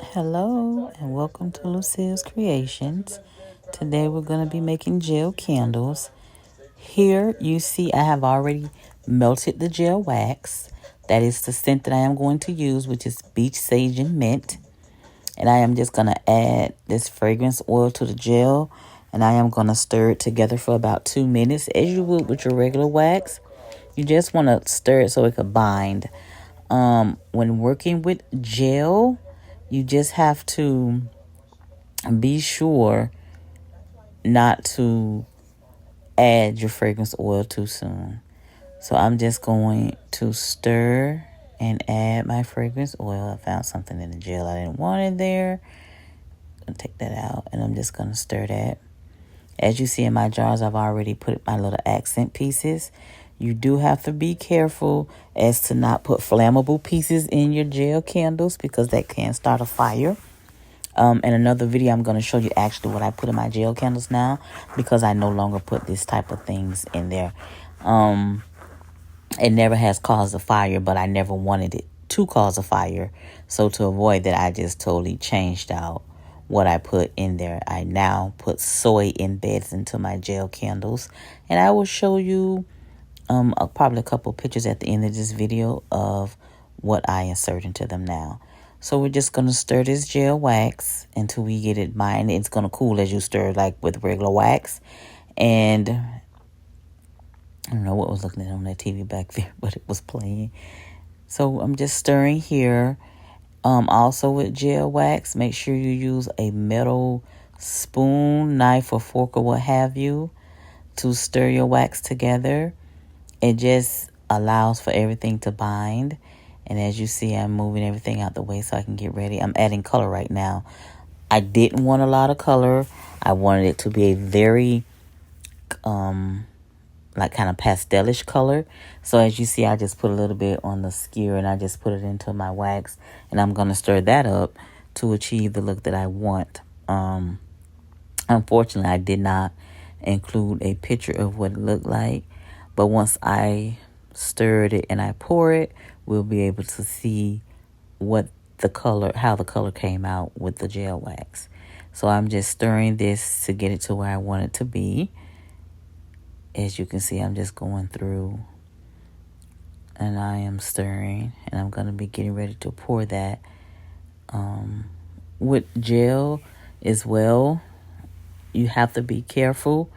Hello and welcome to Lucille's Creations. Today we're going to be making gel candles. Here you see I have already melted the gel wax. That is the scent that I am going to use, which is beach sage and mint. And I am just going to add this fragrance oil to the gel, and I am going to stir it together for about 2 minutes as you would with your regular wax. You just want to stir it so it can bind. When working with gel, you just have to be sure not to add your fragrance oil too soon. So I'm just going to stir and add my fragrance oil. I found something in the gel I didn't want in there. I'm going to take that out, and I'm just going to stir that. As you see in my jars, I've already put my little accent pieces. You do have to be careful as to not put flammable pieces in your gel candles because that can start a fire. In another video, I'm going to show you actually what I put in my gel candles now because I no longer put this type of things in there. It never has caused a fire, but I never wanted it to cause a fire. So to avoid that, I just totally changed out what I put in there. I now put soy embeds into my gel candles, and I will show you probably a couple pictures at the end of this video of what I insert into them now. So we're just going to stir this gel wax until we get it bind. It's going to cool as you stir, like with regular wax. And I don't know what was looking at on that TV back there, but it was playing. So I'm just stirring here. Also with gel wax, make sure you use a metal spoon, knife, or fork, or what have you to stir your wax together. It just allows for everything to bind. And as you see, I'm moving everything out the way so I can get ready. I'm adding color right now. I didn't want a lot of color. I wanted it to be a very, like kind of pastelish color. So as you see, I just put a little bit on the skewer and I just put it into my wax. And I'm going to stir that up to achieve the look that I want. Unfortunately, I did not include a picture of what it looked like. But once I stirred it and I pour it, we'll be able to see what the color, how the color came out with the gel wax. So I'm just stirring this to get it to where I want it to be. As you can see, I'm just going through and I am stirring, and I'm going to be getting ready to pour that. With gel as well, you have to be careful,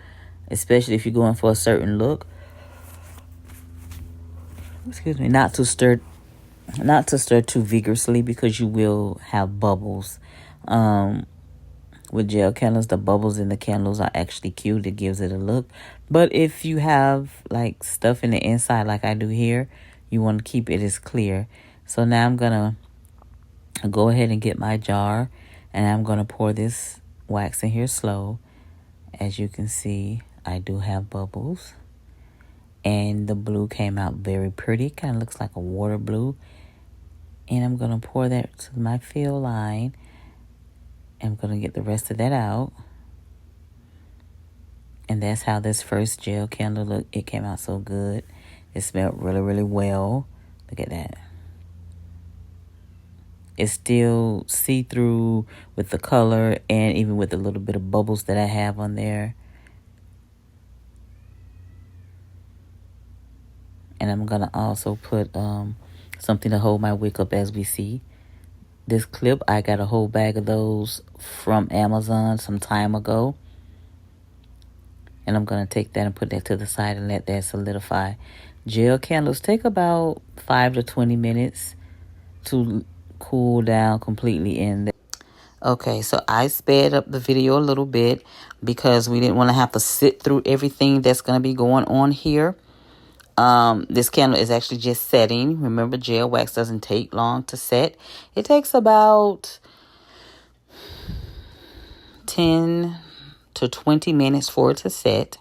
especially if you're going for a certain look. Excuse me, not to stir too vigorously because you will have bubbles. With gel candles, the bubbles in the candles are actually cute. It gives it a look. But if you have like stuff in the inside like I do here, you want to keep it as clear. So now I'm going to go ahead and get my jar, and I'm going to pour this wax in here slow. As you can see, I do have bubbles. And the blue came out very pretty. Kind of looks like a water blue. And I'm going to pour that to my fill line. I'm going to get the rest of that out. And that's how this first gel candle looked. It came out so good. It smelled really, really well. Look at that. It's still see-through with the color and even with the little bit of bubbles that I have on there. And I'm going to also put something to hold my wick up as we see. This clip, I got a whole bag of those from Amazon some time ago. And I'm going to take that and put that to the side and let that solidify. Gel candles take about 5 to 20 minutes to cool down completely in there. Okay, so I sped up the video a little bit because we didn't want to have to sit through everything that's going to be going on here. This candle is actually just setting. Remember, gel wax doesn't take long to set. It takes about 10 to 20 minutes for it to set.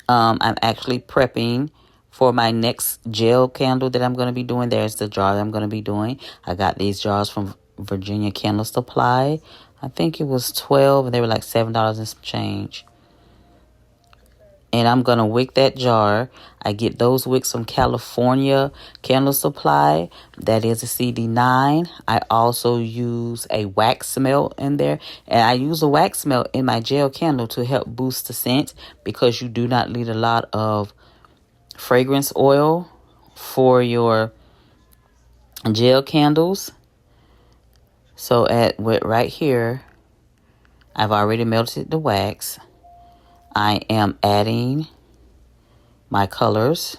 I'm actually prepping for my next gel candle that I'm going to be doing. There's the jar that I'm going to be doing. I got these jars from Virginia Candle Supply. I think it was $12 and they were like $7 and some change. And I'm going to wick that jar. I get those wicks from California Candle Supply. That is a CD9. I also use a wax melt in there. And I use a wax melt in my gel candle to help boost the scent, because you do not need a lot of fragrance oil for your gel candles. So right here, I've already melted the wax. I am adding my colors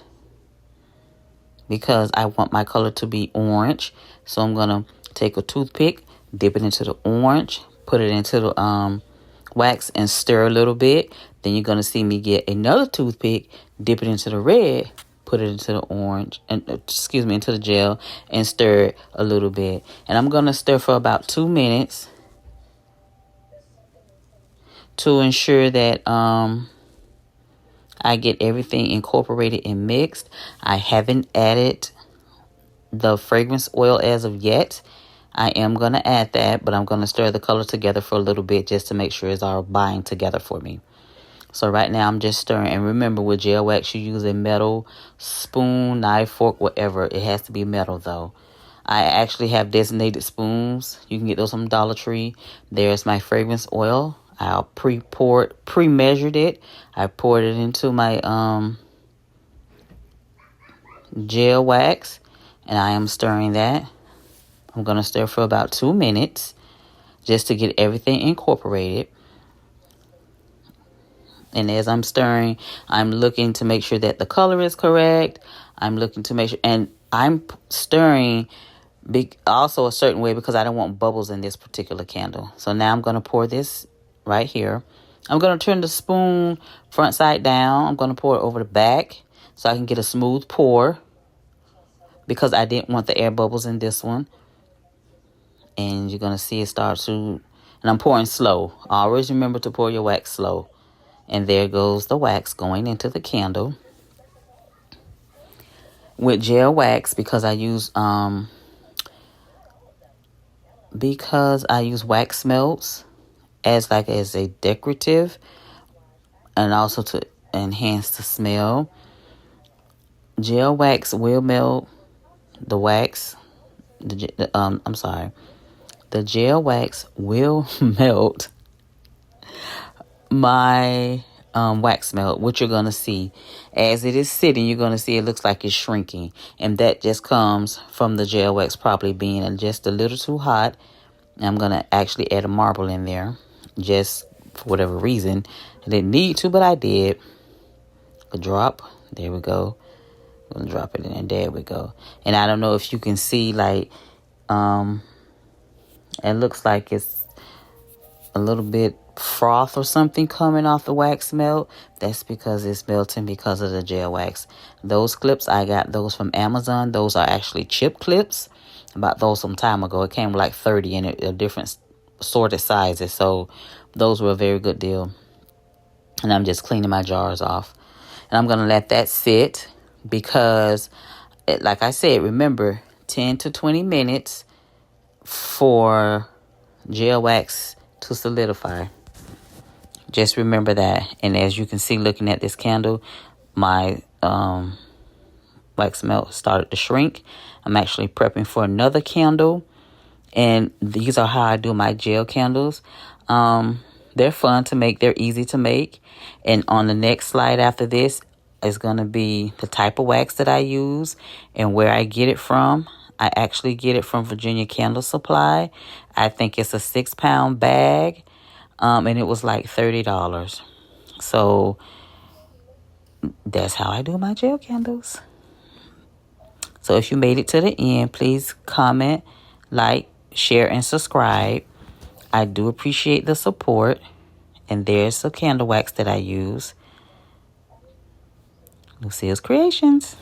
because I want my color to be orange. So I'm going to take a toothpick, dip it into the orange, put it into the wax and stir a little bit. Then you're going to see me get another toothpick, dip it into the red, put it into the orange, and into the gel, and stir it a little bit. And I'm going to stir for about 2 minutes to ensure that I get everything incorporated and mixed. I haven't added the fragrance oil as of yet. I am going to add that, but I'm going to stir the color together for a little bit just to make sure it's all buying together for me. So right now I'm just stirring. And remember, with gel wax, you use a metal spoon, knife, fork, whatever. It has to be metal though. I actually have designated spoons. You can get those from Dollar Tree. There's my fragrance oil. I pre-measured it. I poured it into my gel wax, and I am stirring that. I'm going to stir for about 2 minutes just to get everything incorporated. And as I'm stirring, I'm looking to make sure that the color is correct. I'm looking to make sure, and I'm stirring also a certain way because I don't want bubbles in this particular candle. So now I'm going to pour this right here. I'm going to turn the spoon front side down. I'm going to pour it over the back so I can get a smooth pour, because I didn't want the air bubbles in this one. And you're going to see it start to, and I'm pouring slow. Always remember to pour your wax slow. And there goes the wax going into the candle. With gel wax, because I use wax melts as a decorative and also to enhance the smell. Gel wax will melt the wax. The gel wax will melt my wax melt, which you're going to see. As it is sitting, you're going to see it looks like it's shrinking. And that just comes from the gel wax probably being just a little too hot. And I'm going to actually add a marble in there, just for whatever reason. I didn't need to, but I did. A drop. There we go. I'm going to drop it in, and there we go. And I don't know if you can see, it looks like it's a little bit froth or something coming off the wax melt. That's because it's melting because of the gel wax. Those clips, I got those from Amazon. Those are actually chip clips. I bought those some time ago. It came with like 30 in it, different sorted sizes. So those were a very good deal. And I'm just cleaning my jars off. And I'm going to let that sit because, like I said, remember, 10 to 20 minutes for gel wax to solidify. Just remember that. And as you can see, looking at this candle, my wax melt started to shrink. I'm actually prepping for another candle. And these are how I do my gel candles. They're fun to make. They're easy to make. And on the next slide after this is going to be the type of wax that I use and where I get it from. I actually get it from Virginia Candle Supply. I think it's a 6-pound bag. And it was like $30. So that's how I do my gel candles. So if you made it to the end, please comment, like, share, and subscribe. I do appreciate the support. And there's the candle wax that I use. Lucille's Creations.